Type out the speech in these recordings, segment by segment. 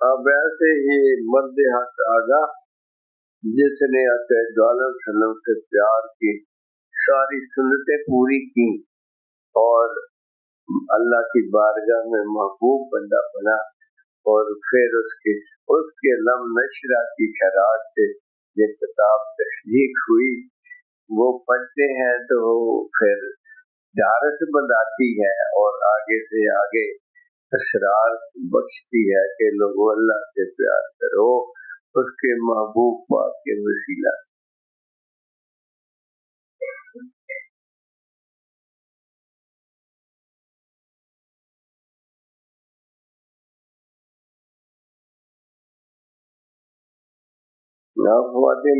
اب ایسے ہی مرد حق آگاہ جس نے وسلم سے پیار کی، ساری سنتیں پوری کی اور اللہ کی بارگاہ میں محبوب بندہ بنا، اور پھر اس کے لم نشرہ کی خراج سے یہ کتاب تخلیق ہوئی، وہ پڑھتے ہیں تو پھر جارس بنداتی ہے اور آگے سے آگے اسرار بخشتی ہے کہ لوگوں اللہ سے پیار کرو اس کے محبوب پاک کے وسیلہ سے۔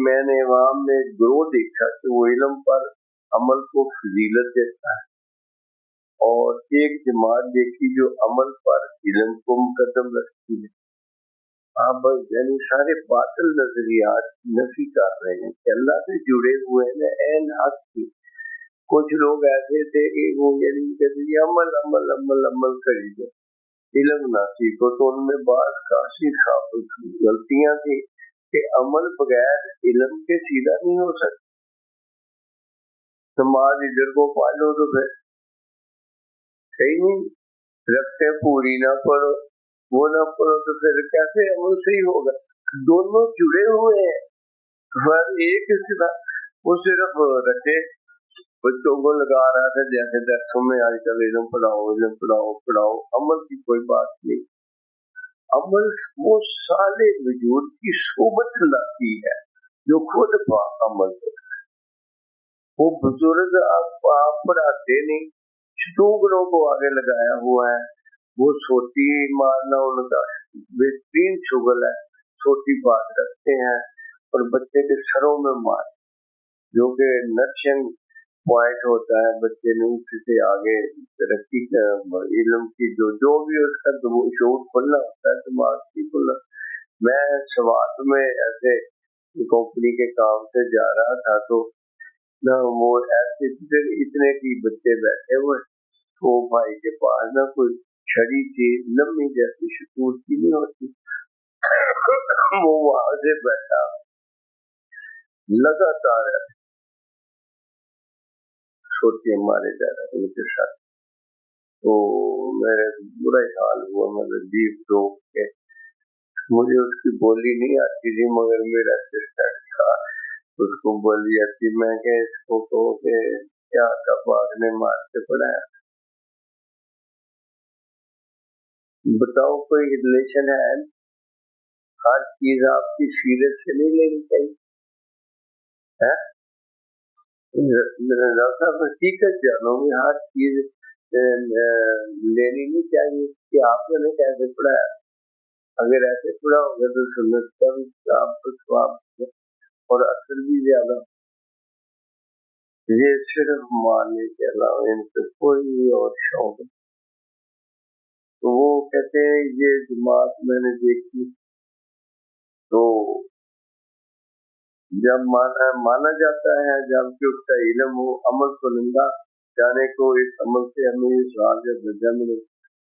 میں نے عوام میں ایک گروہ دیکھا کہ وہ علم پر عمل کو فضیلت دیتا ہے، اور ایک جماعت دیکھی جو عمل پر علم کو مقدم رکھتی ہے۔ آپ یعنی سارے باطل نظریات نفی کر رہے ہیں کہ اللہ سے جڑے ہوئے ہیں عین حق کی۔ کچھ لوگ ایسے تھے کہ وہ یعنی کہتے ہیں عمل عمل عمل عمل کری جائے، علم نہ سیکھو، تو ان میں بعض خاصی غلطیاں تھی کہ عمل بغیر علم کے سیدھا نہیں ہو سکتا۔ نماز ادھر کو پڑھ لو تو پھر صحیح نہیں، رکھتے پوری نہ پڑھو، وہ نہ پڑھو تو پھر کیسے عمل صحیح ہوگا؟ دونوں جڑے ہوئے ہیں۔ پر ایک وہ صرف رکھے بچوں کو لگا رہا تھا، جیسے درسوں میں آج کل علم پڑھاؤ پڑھاؤ، عمل کی کوئی بات نہیں۔ عمل وہ سارے وجود کی صحبت لاتی ہے جو خود عمل کرتا ہے۔ وہ بزرگ آپ پڑھاتے نہیں، شتوگروں کو آگے لگایا ہوا ہے، وہ چھوٹی مارنا ان کا بہترین شغل ہے، چھوٹی بات رکھتے ہیں اور بچے کے سروں میں مار، جو کہ نرشنگ پوائنٹ ہوتا ہے، بچے نے اس سے آگے ترقی علم کی جو بھی اس کا شعور کھلنا ہوتا ہے، دماغ کی کھلنا۔ میں سوات میں ایسے کمپنی کے کام سے جا رہا تھا تو نہ وہ ایسے اتنے کی بچے بیٹھے ہوئے، تو بھائی کے پاس نہ کوئی چھڑی تھی لمبی جیسی شکور کی نہیں ہوتی، وہ وہاں سے بیٹھا لگاتار چھوٹے مارے جا رہے ان کے ساتھ، تو میرے برا حال ہوا، مطلب جیب روک کے، مجھے اس کی بولی نہیں آتی تھی مگر میرا اسسٹنٹ تھا اس کو بولی آتی، میں کہ اس کو کہو کہ کیا باغ نے مار کے پڑھایا، بتاؤ کوئی ریلیشن ہے؟ ہر چیز آپ کی سیرت سے نہیں لینی چاہیے، حقیقت جانو گے، ہر چیز لینی نہیں چاہیے کہ آپ نے کیسے پڑھایا، اگر ایسے پڑھا ہوگا تو سنت کا بھی آپ کو ثواب اور اثر بھی زیادہ۔ یہ صرف ماننے کے علاوہ ان سے کوئی اور شوق نہیں۔ تو وہ کہتے ہیں یہ جماعت میں نے دیکھی تو جب مانا جاتا ہے جبکہ اس کا علم ہو، عمل کنندہ جانے کو اس عمل سے ہمیں سوال یا درجہ ملے،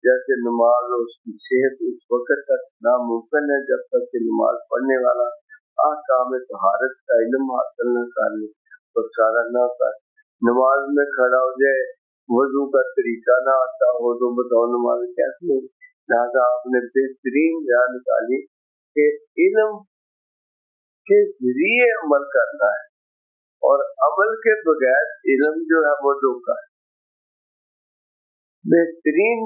جیسے نماز اور اس کی صحت اس وقت تک ناممکن ہے جب تک کہ نماز پڑھنے والا احکام طہارت کا علم حاصل نہ کر لے اور سارا نہ کر، نماز میں کھڑا ہو جائے، وضو کا طریقہ نہ آتا ہو تو بتاؤ نماز کیسے ہوگی؟ لہٰذا آپ نے بہترین جان نکالی کہ علم کے ذریعے عمل کرنا ہے، اور عمل کے بغیر علم جو ہے وہ دھوکہ ہے۔ بہترین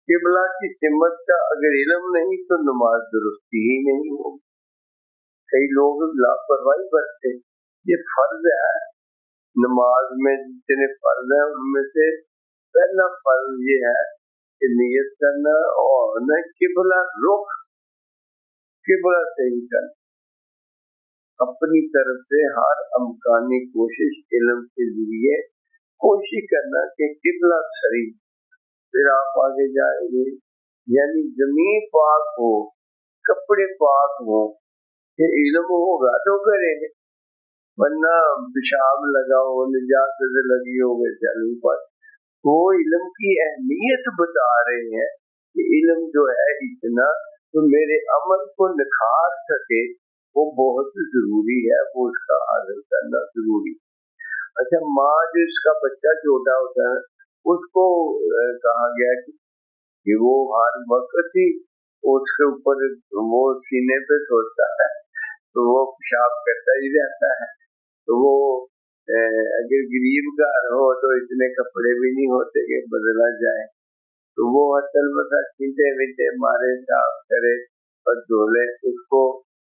قبلہ کی سمت کا اگر علم نہیں تو نماز درستی ہی نہیں ہوگی۔ کئی لوگ لاپرواہی برتتے، یہ فرض ہے، نماز میں جتنے فرض ہیں ان میں سے پہلا فرض یہ ہے کہ نیت کرنا اور نہ قبلہ رخ، قبلہ صحیح کرنا، اپنی طرف سے ہر امکانی کوشش علم کے ذریعے کوشش کرنا کہ قبلہ صحیح، پھر آپ آگے جائیں گے، یعنی زمین پاک ہو، کپڑے پاک ہو، یہ علم ہوگا تو کریں گے، ورنہ پیشاب لگا ہو، نجاست سے لگی ہو گئے چلو پر، وہ علم کی اہمیت بتا رہے ہیں کہ علم جو ہے اتنا تو میرے عمل کو نکھار سکے وہ بہت ضروری ہے، وہ اس کا حاصل کرنا ضروری۔ اچھا، ماں جو اس کا بچہ چھوٹا ہوتا ہے اس کو کہا گیا کہ وہ ہر وقت ہی اس کے اوپر وہ سینے پہ سوچتا ہے تو وہ پیشاب کرتا ہی رہتا ہے، تو وہ اگر غریب گھر ہو تو اتنے کپڑے بھی نہیں ہوتے کہ بدلا جائے، تو وہ اصل میں چینٹے وینٹے مارے صاف کرے اور دھولے، اس کو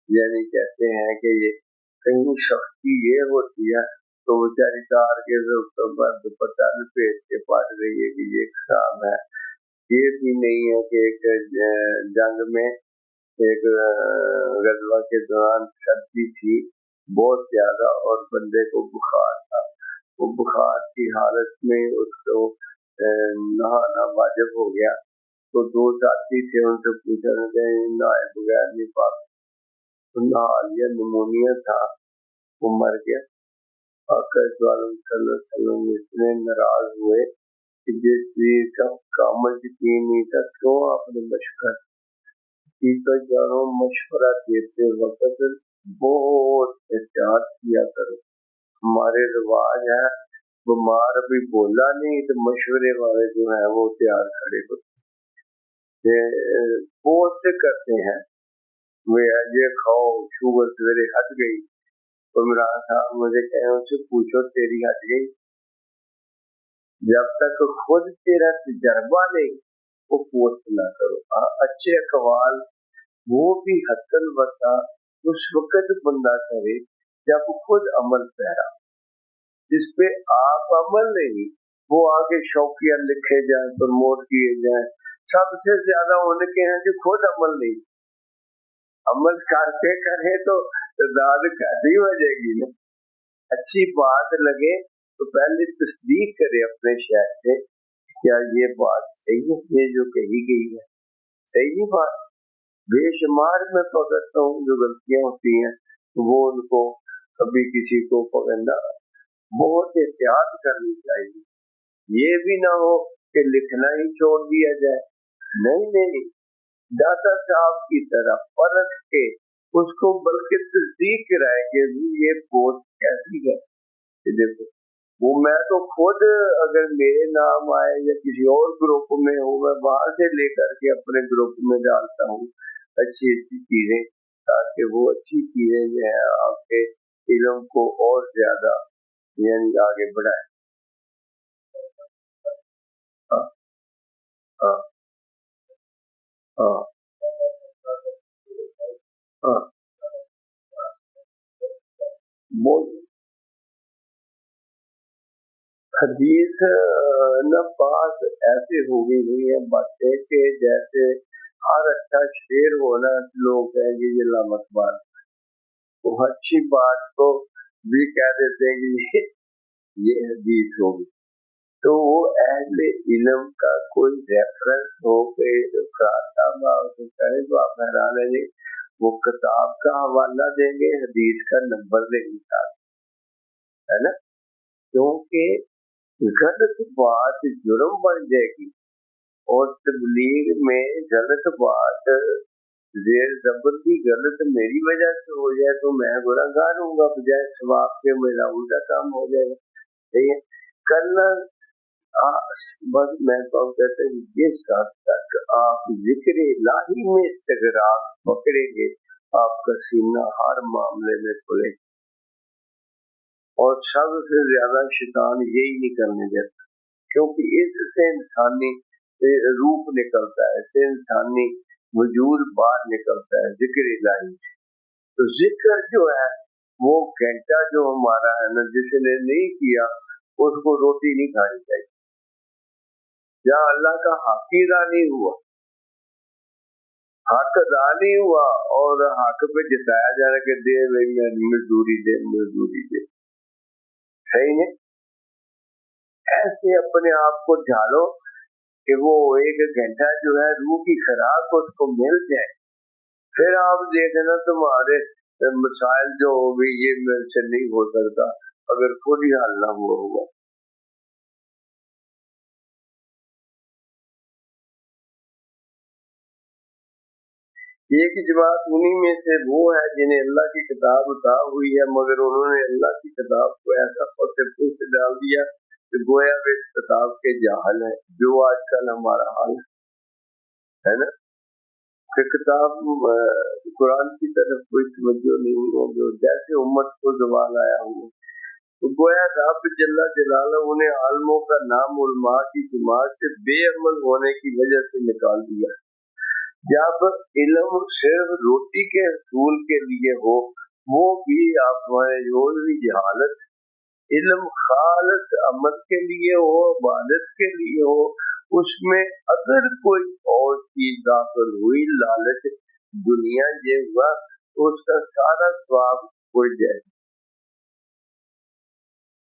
یعنی کہتے ہیں کہ یہ کہیں شخصی یہ ہوتی ہے تو وہ بیچاری تار کے دوپٹہ لپیٹ کے پڑھ رہی ہے کہ یہ خراب ہے۔ یہ بھی نہیں ہے کہ ایک جنگ میں ایک غزوہ کے دوران سردی تھی بہت زیادہ اور بندے کو بخار تھا، وہ بخار کی حالت میں اس کو نہانا واجب ہو گیا، تو دو ساتھی تھے ان سے پوچھا کہ نہائے بغیر نہیں پاک، نہا لیا، نمونیا تھا، وہ مر گیا۔ آقا صلی اللہ علیہ وسلم اتنے ناراض ہوئے کہ جس چیز کا کامل یقین نہیں تھا کیوں آپ نے مشورہ جانو، مشورہ دیتے وقت بہت احتیاط کیا کرو۔ ہمارے رواج ہے بیمار بھی بولا نہیں تو مشورے والے جو ہیں وہ تیار کھڑے ہوتے، بہت سے کرتے ہیں وہ یہ کھاؤ شوگر سویرے ہٹ گئی، عمران صاحب مجھے کہیں ان سے پوچھو تیری ہٹ گئی، جب تک خود تیرا تجربہ نہیں وہ پوسٹ نہ کرو۔ اچھے اقوال وہ بھی حتل بتا اس وقت بندہ کرے جب خود عمل پیرا، جس پہ آپ عمل نہیں وہ آگے شوقیہ لکھے جائیں، پروموٹ کیے جائیں، سب سے زیادہ ان کے ہیں جو خود عمل نہیں، عمل کرتے کرے تو تعداد کیسی ہو جائے گی نا۔ اچھی بات لگے تو پہلے تصدیق کرے اپنے شہر سے، کیا یہ بات صحیح ہے، یہ جو کہی گئی ہے صحیح بات۔ بے شمار میں پکڑتا ہوں جو غلطیاں ہوتی ہیں وہ ان کو کبھی کسی کو پکڑنا، بہت احتیاط کرنی چاہیے، یہ بھی نہ ہو کہ لکھنا ہی چھوڑ دیا جائے، نہیں، داتا صاحب کی طرح پرکھ کے اس کو بلکہ تصدیق کرائے کہ یہ پوسٹ کیسی ہے، دیکھو وہ میں تو خود اگر میرے نام آئے یا کسی اور گروپ میں ہو میں باہر سے لے کر کے اپنے گروپ میں ڈالتا ہوں اچھی چیزیں، تاکہ وہ اچھی چیزیں جو ہیں آپ کے علم کو اور زیادہ یعنی آگے بڑھائے۔ حدیث نہ بات ایسے ہو گئی ہے باتیں کہ جیسے ہر اچھا شعر ہونا لوگ کہیں گے یہ لامت بات، تو اچھی بات کو بھی کہہ دیتے ہیں کہ یہ حدیث ہوگی، تو وہ اہل علم کا کوئی ریفرنس ہو کہ کرے تو آپ حیران ہیں جی، وہ کتاب کا حوالہ دیں گے، حدیث کا نمبر دیں گے، ہے نا، کیونکہ غلط بات جرم بن جائے گی، اور تبلیغ میں غلط بات زیر زبر کی غلط میری وجہ سے ہو جائے تو میں گنہگار ہوں گا، بجائے ثواب کے میرا الٹا کام ہو جائے گا، ٹھیک ہے کرنا۔ بس میں تو کہتے ہیں جس حد تک آپ ذکر الہی میں استغراق پکڑیں گے آپ کا سینہ ہر معاملے میں کھلے، اور سب سے زیادہ شیطان یہی نہیں کرنے دیتا، کیونکہ اس سے انسانی روپ نکلتا ہے، اس سے انسانی وجود باہر نکلتا ہے ذکر الہی سے۔ تو ذکر جو ہے وہ گھنٹہ جو ہمارا ہے نا، جس نے نہیں کیا اس کو روٹی نہیں کھانی چاہیے، جہاں اللہ کا حق ادا نہیں ہوا، حق ادا نہیں ہوا اور حق پہ جتایا جا رہا کہ دے مزدوری دے مزدوری دے، صحیح ہے، ایسے اپنے آپ کو ڈھالو کہ وہ ایک گھنٹہ جو ہے روح کی خوراک اس کو مل جائے، پھر آپ دیکھنا تمہارے مسائل جو بھی یہ میرے سے نہیں ہو سکتا اگر خود ہی حل نہ ہوا ہوگا۔ ایک جماعت انہی میں سے وہ ہے جنہیں اللہ کی کتاب عطا ہوئی ہے، مگر انہوں نے اللہ کی کتاب کو ایسا پس پوچھ ڈال دیا کہ گویا وہ اس کتاب کے جاہل ہے، جو آج کل ہمارا حال ہے نا، کہ کتاب قرآن کی طرف کوئی توجہ نہیں ہے، جو جیسے امت کو زوال آیا ہوا، تو گویا رب جل جلالہ انہیں عالموں کا نام علماء کی جماعت سے بے عمل ہونے کی وجہ سے نکال دیا۔ جب علم صرف روٹی کے حصول کے لیے ہو، وہ بھی آپ بھی جہالت، علم خالص عمل کے لیے ہو، عبادت کے لیے ہو، اس میں اگر کوئی اور چیز داخل ہوئی، لالچ دنیا یہ ہوا، تو اس کا سارا ثواب اڑ جائے۔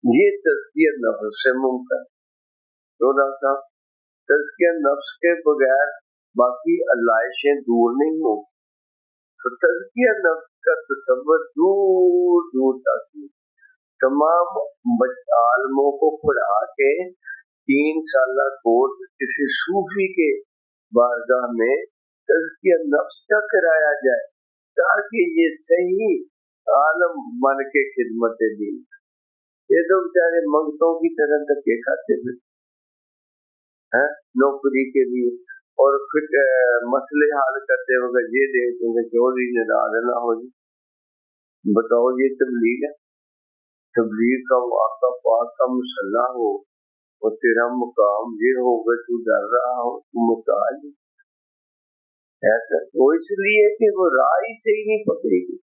یہ تزکیہ نفس سے ممکن تھوڑا سا تزکیہ نفس کے بغیر باقی علائشیں دور نہیں ہوں، تو تزکیہ نفس کا تصور دور دور تک تمام عالموں کو پڑھا کے 3 سالہ کورس کسی صوفی کے بارگاہ میں تزکیہ نفس کا کرایا جائے، تاکہ یہ صحیح عالم بن کے خدمت دین۔ یہ تو بیچارے منگتوں کی طرح دھکے کھاتے ہیں نوکری کے لیے، اور پھر مسئلے حل کرتے وقت یہ دیکھتے ہیں کہ چوری ناراض نہ ہو جائے۔ بتاؤ یہ تبلیغ ہے؟ تبلیغ کا واقعہ پاک کا مسلح ہو اور تیرا مقام یہ ہوگا تو ڈر رہا ہو، تو محتاج ایسا تو اس لیے کہ وہ راہ ہی صحیح نہیں پکڑی گی،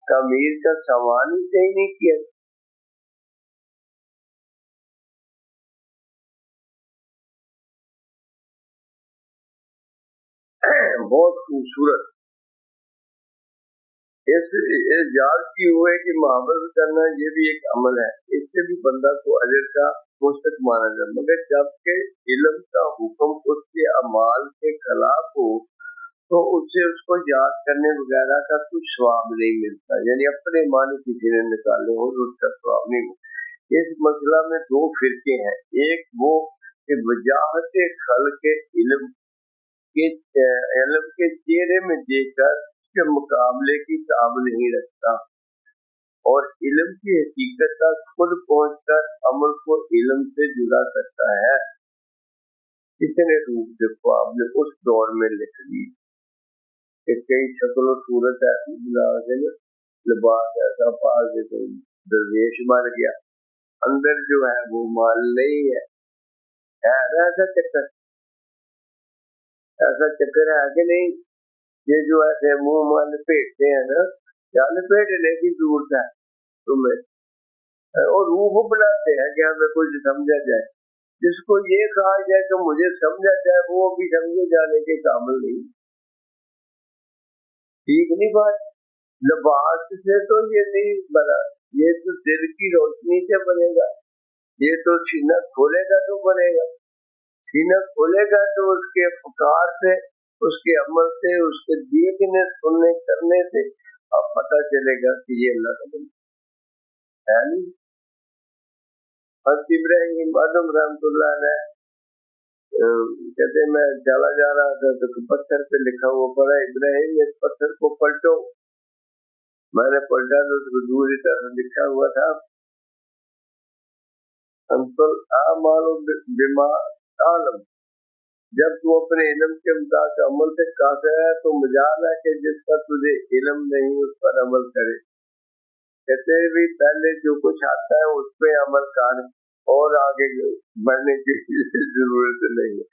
تعمیر کا سامان ہی صحیح نہیں کیا۔ بہت خوبصورت اس یاد کی ہوئے کہ محبت کرنا یہ بھی ایک عمل ہے، اس سے بھی بندہ کو اجر کا مستحق مانا جائے، مگر جب کہ علم کا حکم اس کے اعمال کے خلاف ہو تو اس سے اس کو یاد کرنے وغیرہ کا کچھ ثواب نہیں ملتا، یعنی اپنے معنی کسی نے نکالے ہو تو اس کا ثواب نہیں ملتا۔ اس مسئلہ میں 2 فرقے ہیں، ایک وہ کہ وجاہت خلق علم کے چہرے میں دیکھ کر اس کے مقابلے کی تاب نہیں رکھتا، اور علم کی حقیقت تک خود پہنچ کر عمل کو علم سے جدا کرتا ہے۔ کتنے روپ دیکھو آپ نے اس دور میں لکھ لی کہ کئی شکل و صورت ایسی بنا کے لباس ایسا پا کے کوئی درویش بن گیا، اندر جو ہے وہ مال نہیں ہے، ایسا چکر ہے کہ نہیں؟ یہ جو ایسے منہ مال لپیٹتے ہیں نا، کیا لپیٹنے کی ضرورت ہے تمہیں، اور روح بناتے ہیں کہ ہمیں کچھ سمجھا جائے۔ جس کو یہ کہا جائے کہ مجھے سمجھا جائے، وہ بھی سمجھے جانے کے قابل نہیں۔ ٹھیک نہیں بات؟ لباس سے تو یہ نہیں بنا، یہ تو دل کی روشنی سے بنے گا، یہ تو سینہ کھولے گا تو بنے گا، سینہ کھولے گا تو اس کے افکار سے، اس کے عمل سے، اس کے دیکھنے سننے کرنے سے اب پتہ چلے گا کہ یہ اللہ کا بندہ ہے نہیں۔ حضرت ابراہیم آدم رحمۃ اللہ علیہ کہتے ہیں میں چلا جا رہا تھا تو پتھر پہ لکھا ہوا پڑا ابراہیم اس پتھر کو پلٹو، میں نے پلٹا تو اس کو دوسری طرح لکھا ہوا تھا انتل اعمال بما تعلم، جب تو اپنے علم کے مطابق عمل سے قاصر ہے تو مجال ہے کہ جس پر تجھے علم نہیں اس پر عمل کرے۔ کہتے بھی پہلے جو کچھ آتا ہے اس پہ عمل کر اور آگے بڑھنے کی ضرورت نہیں ہے۔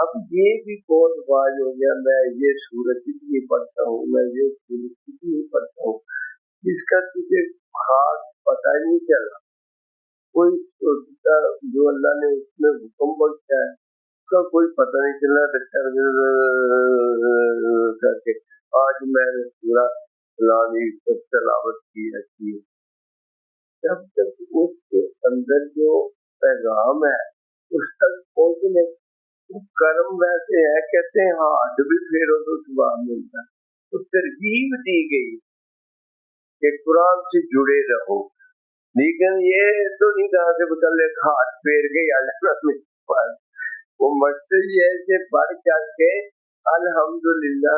اب یہ بھی بہت واضح ہو گیا، میں یہ سورت اتنی پڑھتا ہوں، میں یہ سورت اتنی پڑھتا ہوں، جس کا تجھے خاص پتہ ہی نہیں چلا، کوئی جو اللہ نے اس میں حکم بخشا ہے کا کوئی پتہ نہیں چلا، کر کے آج میں نے پورا فلانی تلاوت کی ہے۔ جب تک اس کے اندر جو پیغام ہے اس تک پہنچنے کرم ویسے ہے، کہتے ہیں ہاتھ بھی پھیرو تو ثواب ملتا ہے، تو ترغیب دی گئی کہ قرآن سے جڑے رہو، لیکن یہ تو نہیں کہا کہ متعلق ہاتھ پھیر گئی اللہ میں، وہ مقصد یہ ہے کہ بڑھ چڑھ کے الحمدللہ